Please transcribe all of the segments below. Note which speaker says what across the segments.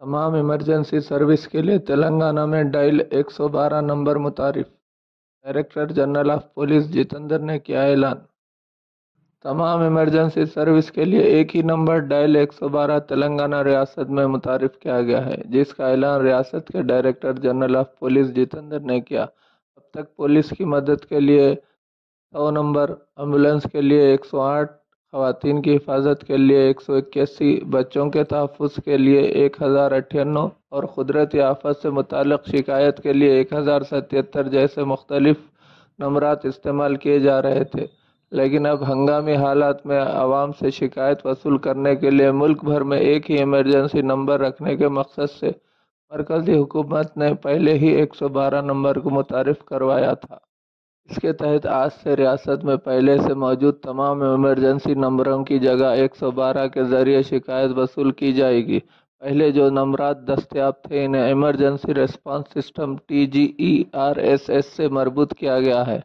Speaker 1: تمام emergency service کے لیے تلنگانہ میں ڈائل 112 نمبر متعارف، director general of police Jitendra نے کیا اعلان۔ تمام ایمرجنسی سروس کے لیے ایک ہی نمبر ڈائل 112 تلنگانہ ریاست میں متعارف کیا گیا ہے، جس کا اعلان ریاست کے director general of police Jitendra نے کیا۔ اب تک پولیس کی مدد کے لیے 100 نمبر، ایمبولینس کے لیے 108، خواتین کی حفاظت کے لیے 181، بچوں کے تحفظ کے لیے 1098 اور قدرتی آفت سے متعلق شکایت کے لیے 1077 جیسے مختلف نمبرات استعمال کیے جا رہے تھے، لیکن اب ہنگامی حالات میں عوام سے شکایت وصول کرنے کے لیے ملک بھر میں ایک ہی ایمرجنسی نمبر رکھنے کے مقصد سے مرکزی حکومت نے پہلے ہی 112 نمبر کو متعارف کروایا تھا۔ اس کے تحت آج سے ریاست میں پہلے سے موجود تمام ایمرجنسی نمبروں کی جگہ 112 کے ذریعے شکایت وصول کی جائے گی۔ پہلے جو نمبرات دستیاب تھے انہیں ایمرجنسی ریسپانس سسٹم TGERSS سے مربوط کیا گیا ہے۔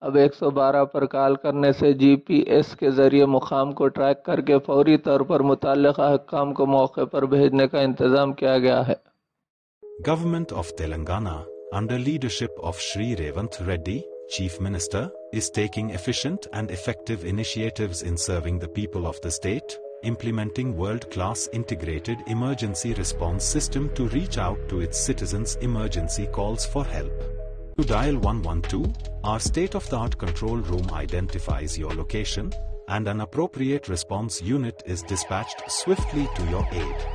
Speaker 1: اب 112 پر کال کرنے سے GPS کے ذریعے مقام کو ٹریک کر کے فوری طور پر متعلقہ حکام کو موقع پر بھیجنے کا انتظام کیا گیا ہے۔
Speaker 2: Government of Telangana, under leadership of Shri Revanth Reddy, Chief Minister, is taking efficient and effective initiatives in serving the people of the state, implementing world-class integrated emergency response system to reach out to its citizens' emergency calls for help. To dial 112, our state-of-the-art control room identifies your location, and an appropriate response unit is dispatched swiftly to your aid.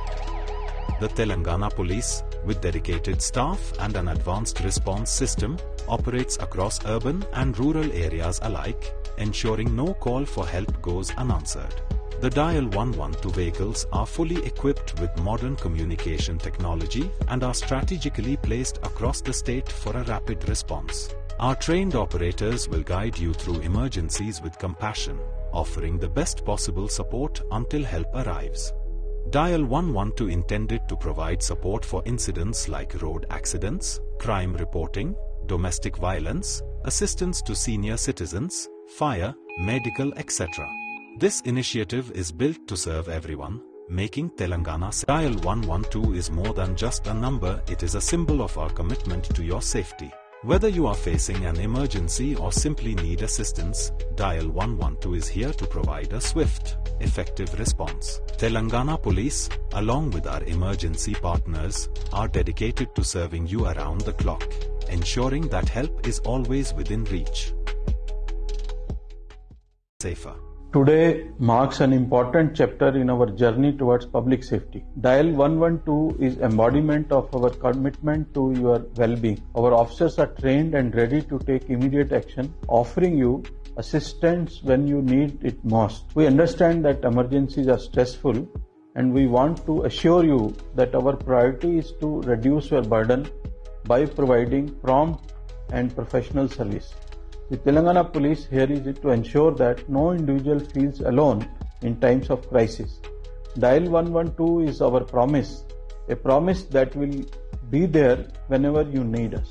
Speaker 2: The Telangana Police, with dedicated staff and an advanced response system, operates across urban and rural areas alike, ensuring no call for help goes unanswered. The Dial 112 vehicles are fully equipped with modern communication technology and are strategically placed across the state for a rapid response. Our trained operators will guide you through emergencies with compassion, offering the best possible support until help arrives. Dial 112 intended to provide support for incidents like road accidents, crime reporting, domestic violence, assistance to senior citizens, fire, medical, etc. This initiative is built to serve everyone, making Telangana safe. Dial 112 is more than just a number, it is a symbol of our commitment to your safety. Whether you are facing an emergency or simply need assistance, Dial 112 is here to provide a swift, effective response. Telangana Police, along with our emergency partners, are dedicated to serving you around the clock, ensuring that help is always within reach. Safer.
Speaker 3: Today marks an important chapter in our journey towards public safety. Dial 112 is embodiment of our commitment to your well-being. Our officers are trained and ready to take immediate action, offering you assistance when you need it most. We understand that emergencies are stressful, and we want to assure you that our priority is to reduce your burden by providing prompt and professional service. The Telangana Police here is to ensure that no individual feels alone in times of crisis. Dial 112 is our promise, a promise that will be there whenever you need us.